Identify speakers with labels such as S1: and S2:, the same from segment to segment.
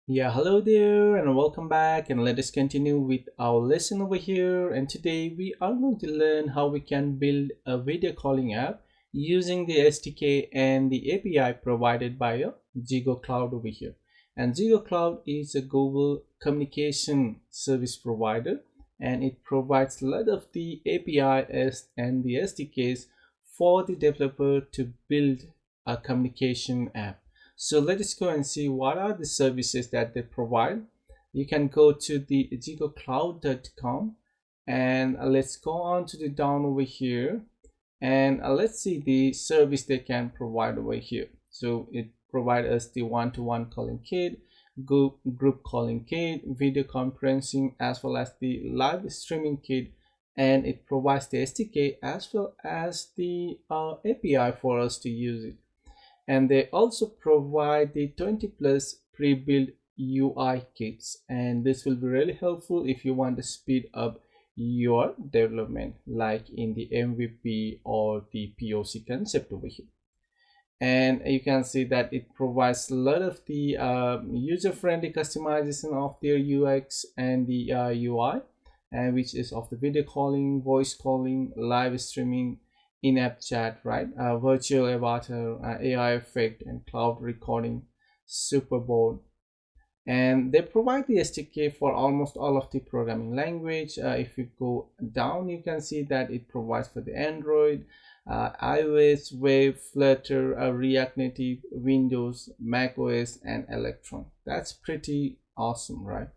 S1: Yeah, hello there, and welcome back. And let us continue with our lesson over here. And today we are going to learn how we can build a video calling app using the SDK and the API provided by a ZEGOCLOUD over here. And ZEGOCLOUD is a global communication service provider, and it provides a lot of the APIs and the SDKs for the developer to build a communication app. So let us go and see what are the services that they provide. You can go to the ZEGOCLOUD.com and let's go on to the down over here, and let's see the service they can provide over here. So it provides us the one-to-one calling kit, group calling kit, video conferencing, as well as the live streaming kit, and it provides the SDK as well as the API for us to use it. And they also provide the 20 plus pre-built UI kits, and this will be really helpful if you want to speed up your development, like in the MVP or the POC concept over here. And you can see that it provides a lot of the user-friendly customization of their UX and the UI, and which is of the video calling, voice calling, live streaming, in-app chat, right? Virtual avatar, AI effect, and cloud recording, superboard. And they provide the SDK for almost all of the programming language. If you go down, you can see that it provides for the Android, iOS, Web, Flutter, React Native, Windows, Mac OS, and Electron. That's pretty awesome, right?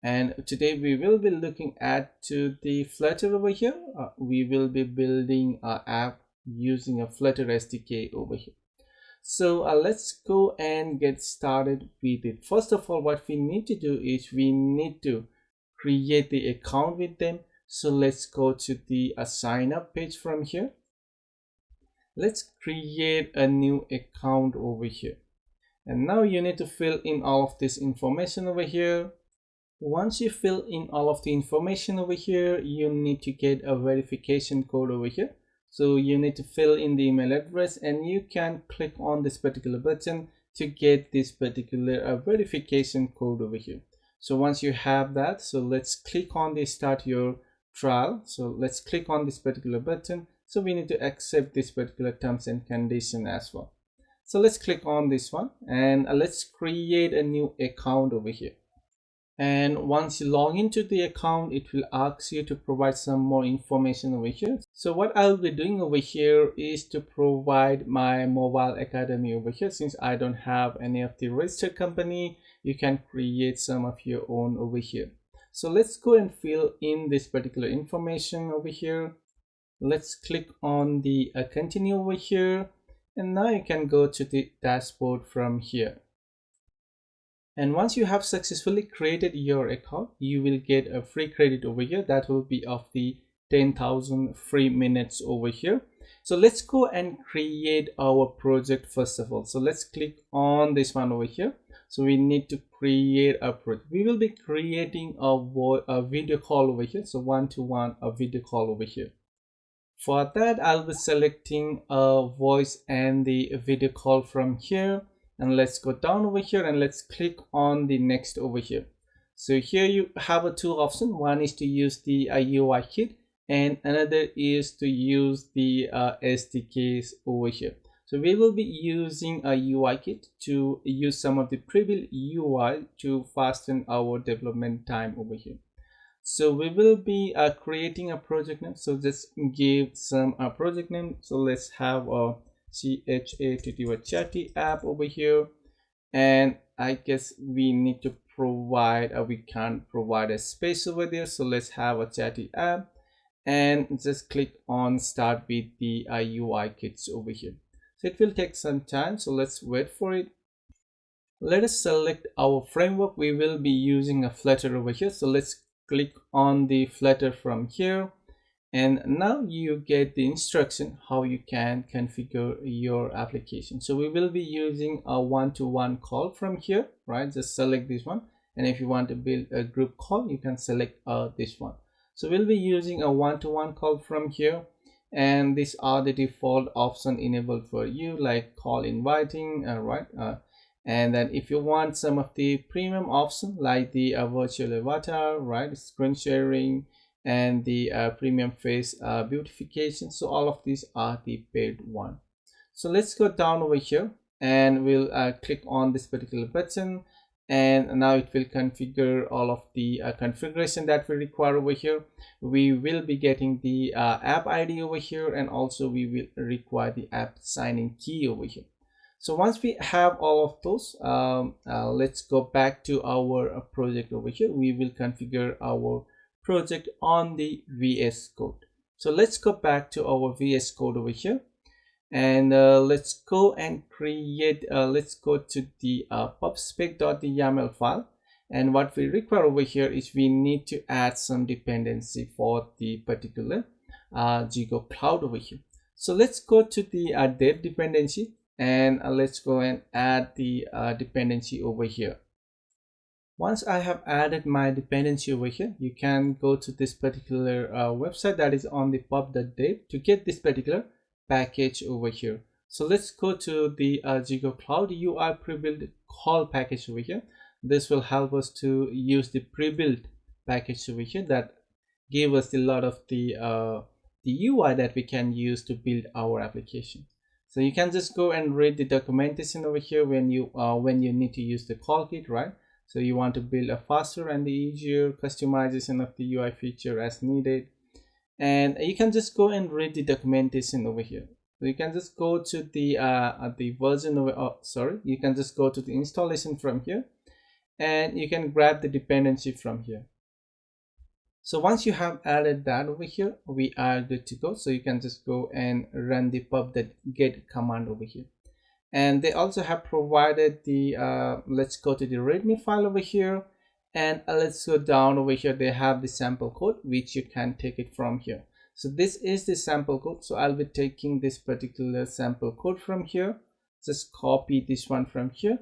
S1: And today we will be looking at to the Flutter over here. We will be building an app using a Flutter SDK over here. So let's go and get started with it. First of all, what we need to do is we need to create the account with them. So let's go to the sign up page from here. Let's create a new account over here. And now you need to fill in all of this information over here. Once you fill in all of the information over here, you need to get a verification code over here. So you need to fill in the email address, and you can click on this particular button to get this particular verification code over here. So once you have that, so let's click on the start your trial. So let's click on this particular button. So we need to accept this particular terms and condition as well. So let's click on this one, and let's create a new account over here. And once you log into the account, it will ask you to provide some more information over here. So what I'll be doing over here is to provide my mobile academy over here. Since I don't have any of the registered company, you can create some of your own over here. So let's go and fill in this particular information over here. Let's click on the continue over here, and now you can go to the dashboard from here. And once you have successfully created your account, you will get a free credit over here. That will be of the 10,000 free minutes over here. So let's go and create our project first of all. So let's click on this one over here. So we need to create a project. We will be creating a video call over here. So one-to-one, a video call over here. For that, I'll be selecting a voice and the video call from here. And let's go down over here and let's click on the next over here. So here you have a two options. One is to use the UiKit, and another is to use the SDKs over here. So we will be using a UiKit to use some of the pre-built UI to fasten our development time over here. So we will be creating a project name. So just give some project name. So let's have a chatty app over here, and I guess we need to provide we can't provide a space over there, so let's have a chatty app, and just click on start with the UI kits over here. So it will take some time, so let's wait for it. Let us select our framework. We will be using a Flutter over here, so let's click on the Flutter from here. And now you get the instruction how you can configure your application. So we will be using a one-to-one call from here, right? Just select this one. And if you want to build a group call, you can select this one. So we'll be using a one-to-one call from here. And these are the default options enabled for you, like call inviting, right? And then if you want some of the premium option like the virtual avatar, right, screen sharing, and the premium face beautification, so all of these are the paid one. So let's go down over here and we'll click on this particular button, and now it will configure all of the configuration that we require over here. We will be getting the app ID over here, and also we will require the app signing key over here. So once we have all of those, let's go back to our project over here. We will configure our project on the VS Code. So let's go back to our VS Code over here, and let's go and create, let's go to the pubspec.yaml file. And what we require over here is we need to add some dependency for the particular ZEGOCLOUD over here. So let's go to the dev dependency, and let's go and add the dependency over here. Once I have added my dependency over here, you can go to this particular website that is on the pub.dev to get this particular package over here. So let's go to the ZEGOCLOUD UI pre-built call package over here. This will help us to use the pre-built package over here that gave us a lot of the UI that we can use to build our application. So you can just go and read the documentation over here when you need to use the call kit, right? So you want to build a faster and the easier customization of the UI feature as needed. And you can just go and read the documentation over here. So you can just go to the version over, you can just go to the installation from here, and you can grab the dependency from here. So once you have added that over here, we are good to go. So you can just go and run the pub.get command over here. And they also have provided the let's go to the readme file over here, and let's go down over here. They have the sample code which you can take it from here. So this is the sample code. So I'll be taking this particular sample code from here. Just copy this one from here,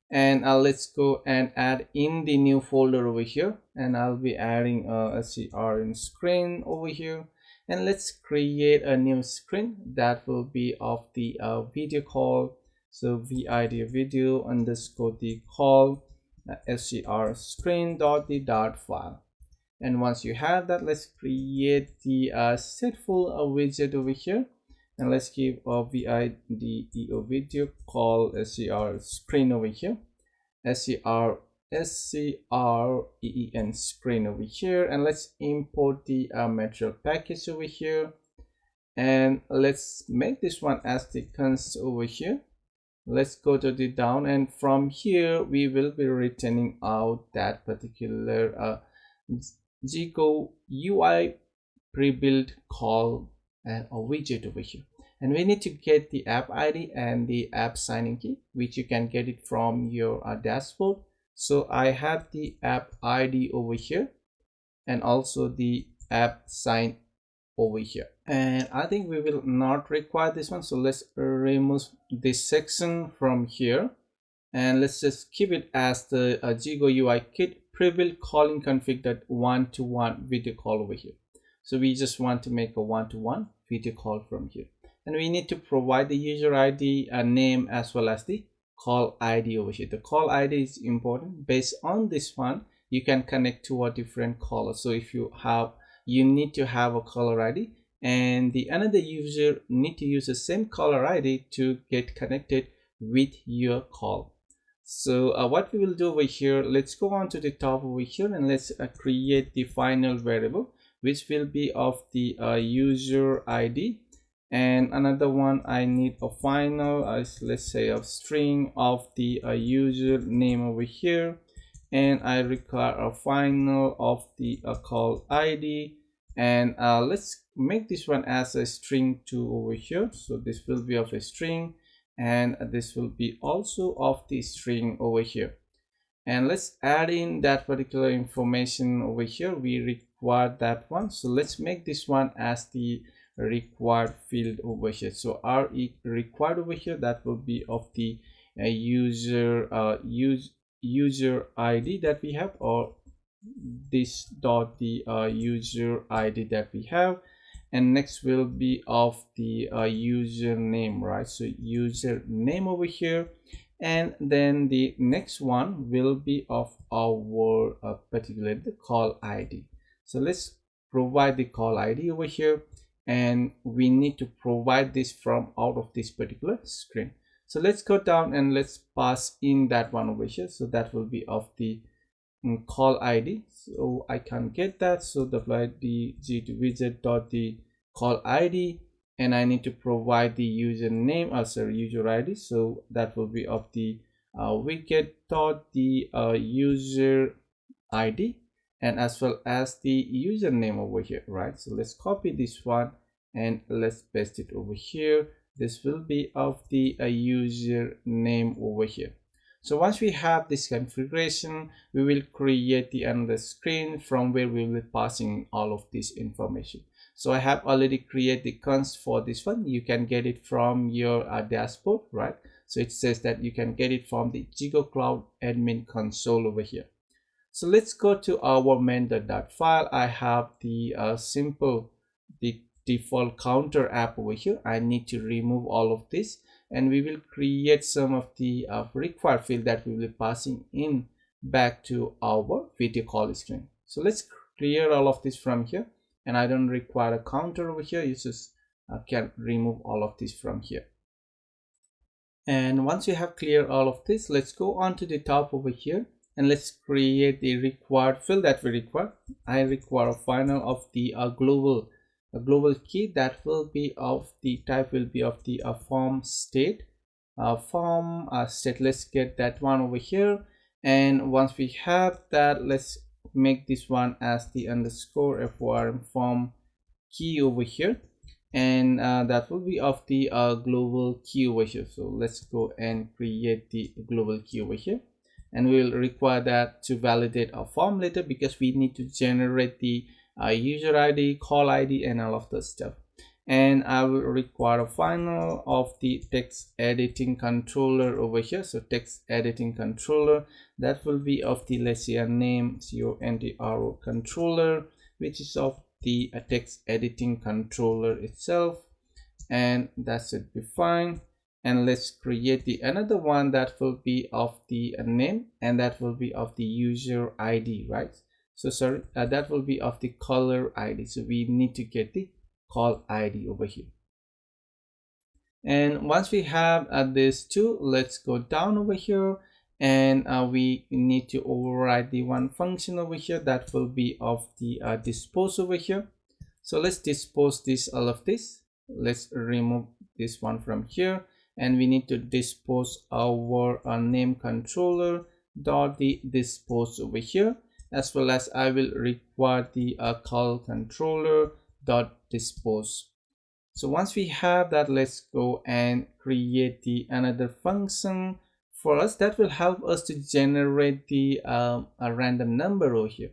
S1: and let's go and add in the new folder over here, and I'll be adding SCR in screen over here. And let's create a new screen that will be of the video call. So vid video underscore the call SCR screen.the file. And once you have that, let's create the stateful widget over here, and let's give a video video call SCR screen over here, SCREEN screen over here, and let's import the material package over here, and let's make this one as the const over here. Let's go to the down, and from here we will be returning out that particular ZEGO UI pre-built call and a widget over here. And we need to get the app ID and the app signing key, which you can get it from your dashboard. So I have the app ID over here, and also the app sign over here. And I think we will not require this one, so let's remove this section from here, and let's just keep it as the ZEGO UiKit pre-built calling config that one-to-one video call over here. So we just want to make a one-to-one video call from here, and we need to provide the user ID, a name, as well as the call ID over here. The call ID is important. Based on this one, you can connect to a different caller. So if you need to have a caller ID, and the another user need to use the same caller ID to get connected with your call. So what we will do over here, let's go on to the top over here, and let's create the final variable, which will be of the user ID. And another one, I need a final, let's say a string of the user name over here, and I require a final of the call ID. And let's make this one as a string 2 over here. So this will be of a string, and this will be also of the string over here. And let's add in that particular information over here. We require that one, so let's make this one as the required field over here. So required over here, that will be of the user ID that we have, or this dot the user ID that we have. And next will be of the username, right? So username over here, And then the next one will be of our particular the call ID. So let's provide the call ID over here, and we need to provide this from out of this particular screen. So let's go down and let's pass in that one over here. So that will be of the call ID. So I can't get that, so the widget dot the call ID, and I need to provide the username as a user ID. So that will be of the widget dot the user ID, and as well as the username over here, right? So let's copy this one and let's paste it over here. This will be of the user name over here. So once we have this configuration, we will create the another screen from where we will be passing all of this information. So I have already created the const for this one. You can get it from your dashboard, right? So it says that you can get it from the ZEGOCLOUD admin console over here. So let's go to our main.file. I have the the default counter app over here. I need to remove all of this, and we will create some of the required field that we will be passing in back to our video call screen. So let's clear all of this from here, and I don't require a counter over here. You just can remove all of this from here. And once you have cleared all of this, let's go on to the top over here and let's create the required field that we require. I require a final of the global key that will be of the type will be of the form state. State, let's get that one over here. And once we have that, let's make this one as the underscore form form key over here, and that will be of the global key over here. So let's go and create the global key over here, and we will require that to validate a form later because we need to generate the user ID, call ID, and all of the stuff. And I will require a final of the text editing controller over here. So text editing controller, that will be of the, let's say, a name CONTRO controller, which is of the text editing controller itself, and that should be fine. And let's create the another one that will be of the name, and that will be of the user ID, right? So sorry, that will be of the color ID. So we need to get the call ID over here. And once we have these two, let's go down over here, and we need to override the one function over here that will be of the dispose over here. So let's dispose this all of this. Let's remove this one from here, and we need to dispose our name controller dot the dispose over here, as well as I will require the call controller dot dispose. So once we have that, let's go and create the another function for us that will help us to generate the a random number over here.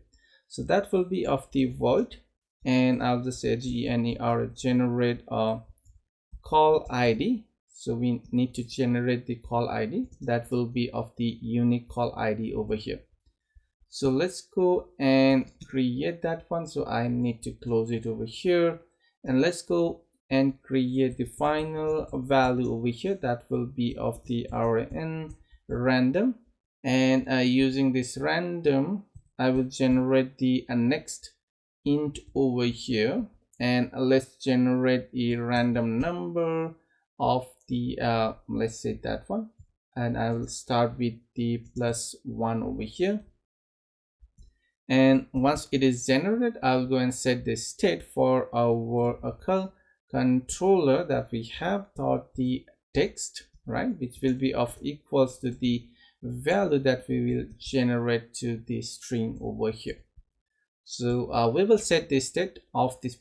S1: So that will be of the void, and I'll just say GENER generate a call ID. So we need to generate the call ID that will be of the unique call ID over here. So let's go and create that one. So I need to close it over here, and let's go and create the final value over here that will be of the RN random. And using this random, I will generate the next int over here, and let's generate a random number of the let's say that one, and I will start with the +1 over here. And once it is generated, I'll go and set the state for our call controller that we have dot the text, right, which will be of equals to the value that we will generate to the string over here. So we will set the state of this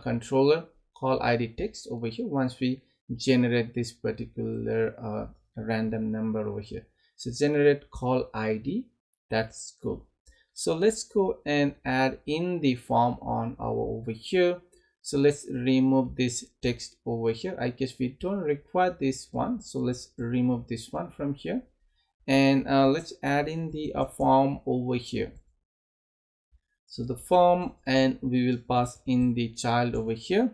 S1: controller call ID text over here once we generate this particular random number over here. So generate call ID, that's cool. So let's go and add in the form on our over here. So let's remove this text over here. I guess we don't require this one, so let's remove this one from here, and let's add in the form over here. So the form, and we will pass in the child over here,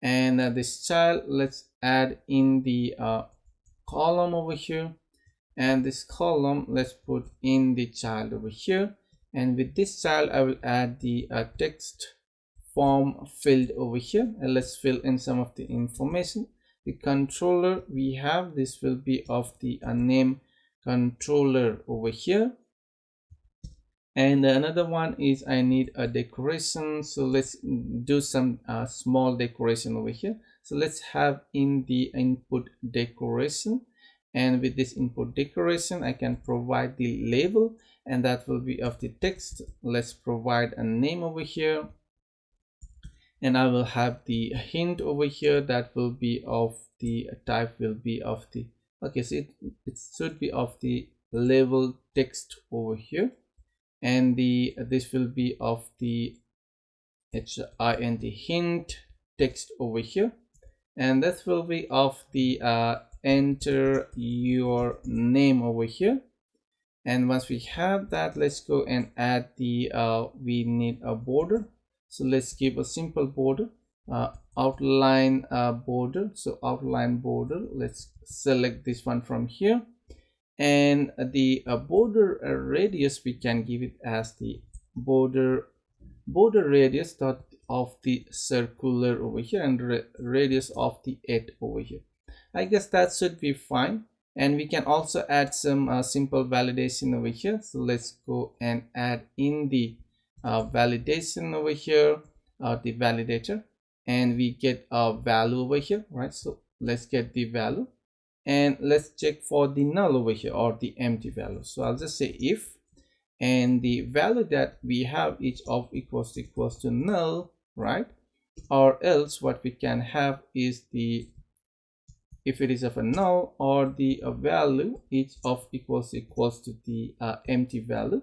S1: and this child, let's add in the column over here, and this column, let's put in the child over here, and with this child I will add the text form field over here, and let's fill in some of the information. The controller we have, this will be of the name controller over here, and another one is I need a decoration, so let's do some small decoration over here. So let's have in the input decoration, and with this input decoration I can provide the label, and that will be of the text. Let's provide a name over here, and I will have the hint over here that will be of the type will be of the, okay, so it should be of the label text over here, and this will be of the hint text over here, and this will be of the enter your name over here. And once we have that, let's go and add the we need a border, so let's give a simple border, outline border. So outline border, let's select this one from here, and the border radius we can give it as the border radius dot of the circular over here, and radius of the 8 over here. I guess that should be fine, and we can also add some simple validation over here. So let's go and add in the validation over here, the validator, and we get a value over here, right? So let's get the value, and let's check for the null over here or the empty value. So I'll just say if, and the value that we have each of equals to null, right? Or else what we can have is the, if it is of a null, or the value each of equals to the empty value,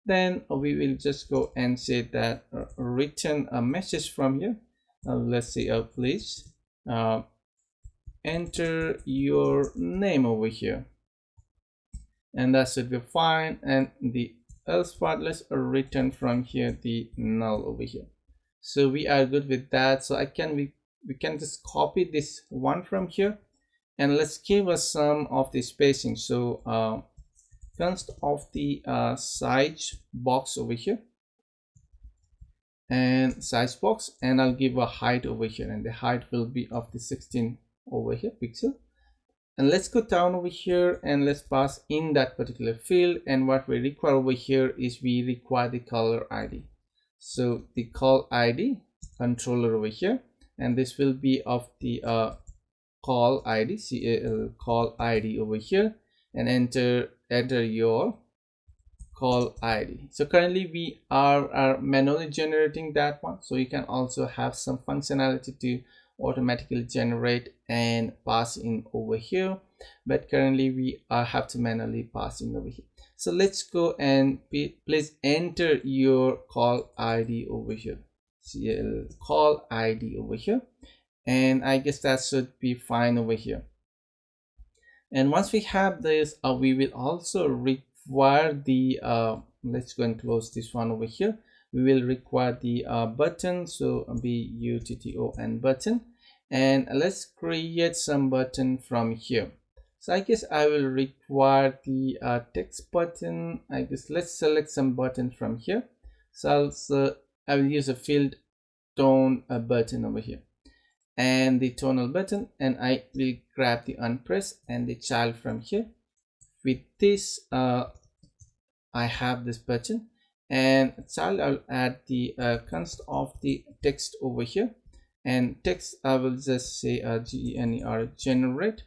S1: then we will just go and say that return a message from here. Let's say please enter your name over here, and that should be fine. And the else part, let's return from here the null over here. So we are good with that. So we can just copy this one from here, and let's give us some of the spacing. So const of the size box over here, and size box, and I'll give a height over here, and the height will be of the 16 over here pixel. And let's go down over here and let's pass in that particular field, and what we require over here is we require the color ID. So the call ID controller over here, and this will be of the call ID, call ID over here, and enter your call ID. So currently we are manually generating that one, so you can also have some functionality to automatically generate and pass in over here, but currently we have to manually pass in over here. So let's go and please enter your call ID over here, call ID over here, and I guess that should be fine over here. And once we have this, we will also require the let's go and close this one over here. We will require the button, so button button, and let's create some button from here. So I guess I will require the text button. I guess let's select some button from here. So I will use a field tone button over here, and the tonal button, and I will grab the unpress and the child from here. With this I have this button, and child I'll add the const of the text over here, and text I will just say generate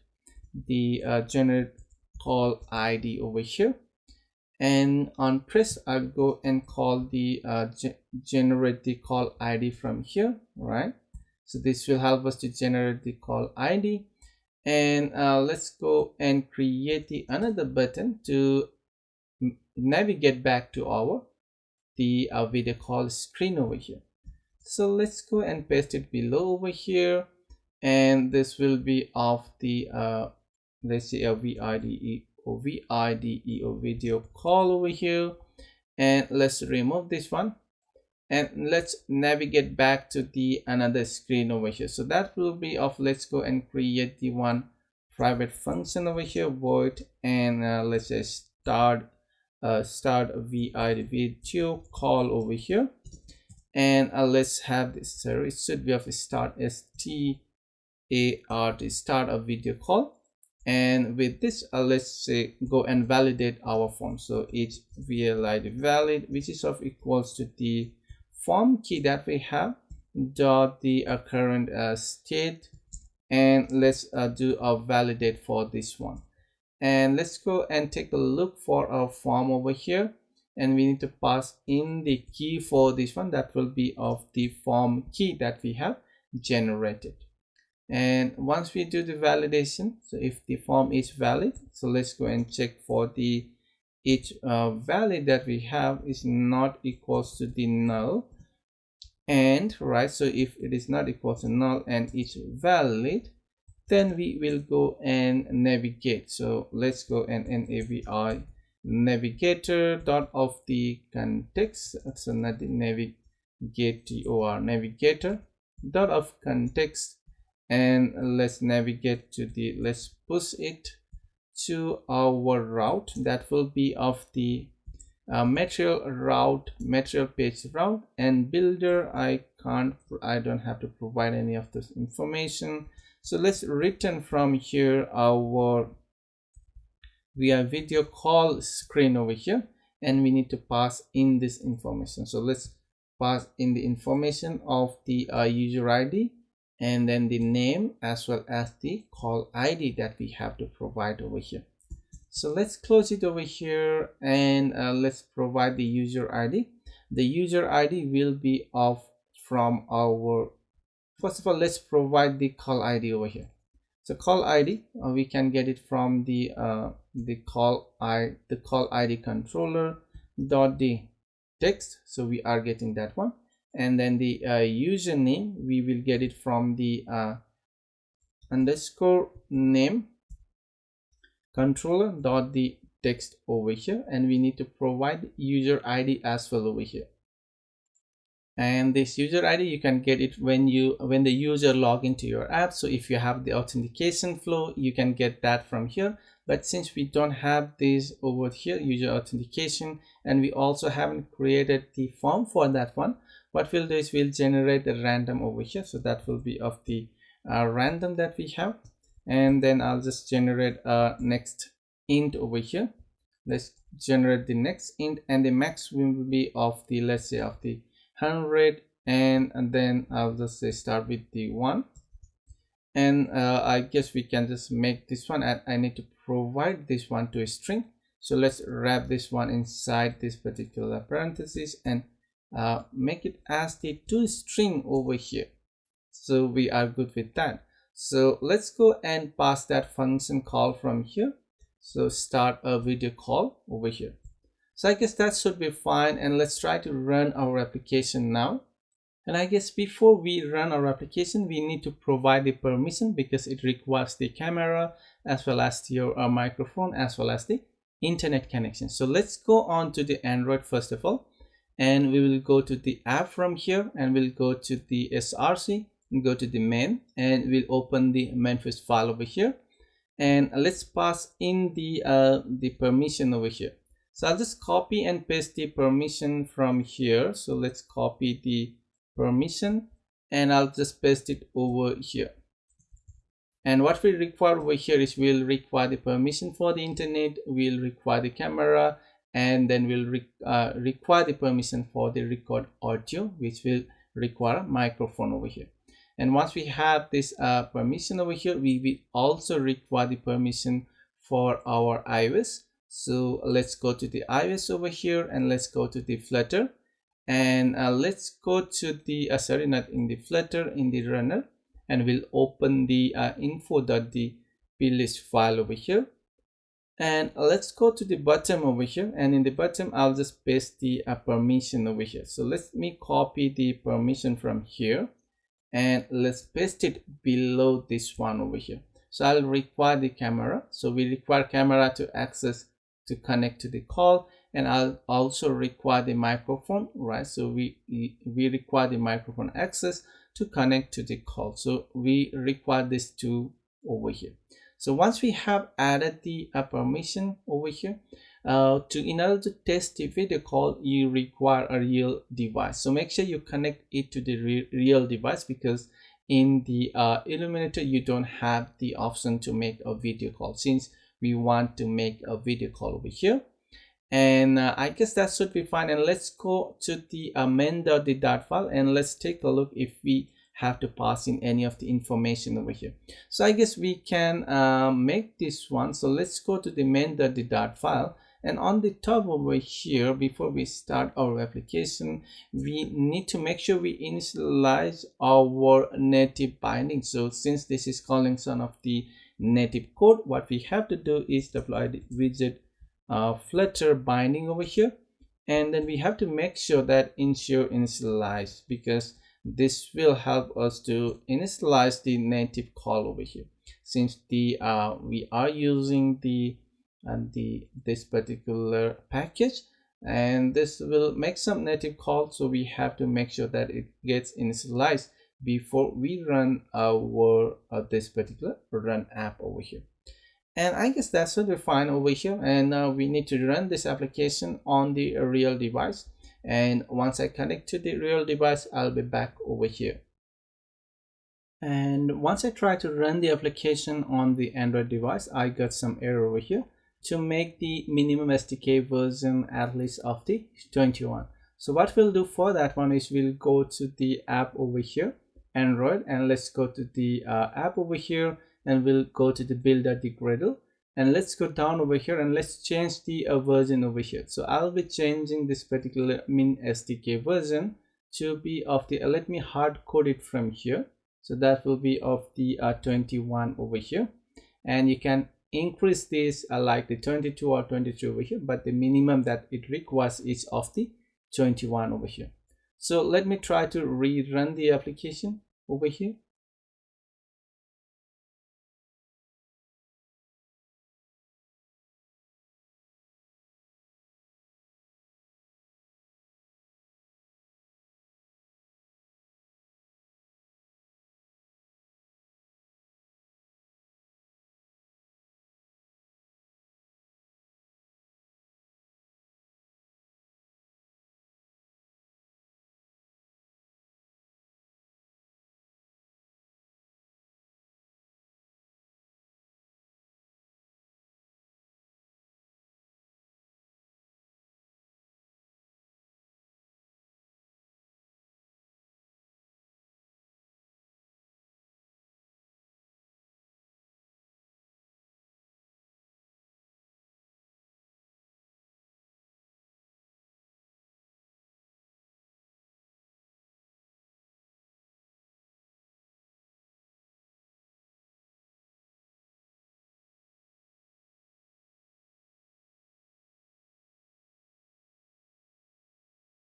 S1: the generate call ID over here, and on press I'll go and call the generate the call ID from here, right? So this will help us to generate the call ID, and let's go and create the another button to navigate back to our video call screen over here. So let's go and paste it below over here, and this will be of the let's say a VIDE or video call over here, and let's remove this one, and let's navigate back to the another screen over here. So that will be of, let's go and create the one private function over here, void, and let's say start video call over here. And let's have this, it should be of a start start a video call. And with this, let's say go and validate our form. So it's VLID valid, which is of equals to the form key that we have dot the current state. And let's do a validate for this one. And let's go and take a look for our form over here, and we need to pass in the key for this one that will be of the form key that we have generated. And once we do the validation, so if the form is valid, so let's go and check for the each valid that we have is not equals to the null. And right, so if it is not equal to null and it's valid, then we will go and navigate. So let's go and navi navigator dot of the context, so not the navigator dot of context, and let's navigate to the, let's push it to our route that will be of the material page route. And builder, I don't have to provide any of this information. So let's return from here our video call screen over here, and we need to pass in this information. So let's pass in the information of the user ID, and then the name as well as the call ID that we have to provide over here. So let's close it over here, and let's provide the user ID. The user ID will be from our, first of all, let's provide the call ID over here. So call ID, we can get it from the call ID controller dot the text. So we are getting that one. And then the username, we will get it from the underscore name controller dot the text over here. And we need to provide user ID as well over here. And this user ID, you can get it when the user log into your app. So if you have the authentication flow, you can get that from here. But since we don't have this over here, user authentication, and we also haven't created the form for that one, what we'll do is we'll generate a random over here. So that will be of the random that we have. And then I'll just generate a next int over here. Let's generate the next int, and the max will be of the, let's say, of the 100, and then I'll just say start with the 1. And I guess we can just make this one, and I need to provide this one to a string. So let's wrap this one inside this particular parenthesis and make it as the toString over here. So we are good with that. So let's go and pass that function call from here. So start a video call over here. So I guess that should be fine, and let's try to run our application now. And I guess before we run our application, we need to provide the permission, because it requires the camera as well as your microphone as well as the internet connection. So let's go on to the Android first of all, and we will go to the app from here, and we'll go to the src and go to the main, and we'll open the manifest file over here, and let's pass in the permission over here. So I'll just copy and paste the permission from here. So let's copy the permission, and I'll just paste it over here. And what we require over here is we'll require the permission for the internet, we'll require the camera, and then we'll require the permission for the record audio, which will require a microphone over here. And once we have this permission over here, we will also require the permission for our iOS. So let's go to the iOS over here, and let's go to the Flutter, and let's go to the sorry, not in the Flutter, in the runner, and we'll open the info.the.plist file over here. And let's go to the bottom over here, and in the bottom I'll just paste the permission over here. So let me copy the permission from here, and let's paste it below this one over here. So I'll require the camera. So we require camera to access, to connect to the call, and I'll also require the microphone, right? So we require the microphone access to connect to the call. So we require this two over here. So once we have added the permission over here, in order to test the video call, you require a real device. So make sure you connect it to the real device, because in the Illuminator you don't have the option to make a video call, since we want to make a video call over here. And I guess that should be fine. And let's go to the main.dart file, and let's take a look if we have to pass in any of the information over here. So I guess we can make this one. So let's go to the main.dart file, and on the top over here, before we start our application, we need to make sure we initialize our native binding. So since this is calling some of the native code, what we have to do is deploy the widget Flutter binding over here, and then we have to make sure that ensure initialize, because this will help us to initialize the native call over here, since the we are using this particular package, and this will make some native call. So we have to make sure that it gets initialized before we run our this particular run app over here. And I guess that should be fine over here. And now we need to run this application on the real device. And once I connect to the real device, I'll be back over here. And once I try to run the application on the Android device, I got some error over here to make the minimum SDK version at least of the 21. So what we'll do for that one is we'll go to the app over here, Android, and let's go to the app over here, and we'll go to the build.dgradle, and let's go down over here and let's change the version over here. So I'll be changing this particular min SDK version to be of the let me hard code it from here. So that will be of the 21 over here, and you can increase this like the 22 or 23 over here, but the minimum that it requires is of the 21 over here. So let me try to rerun the application over here.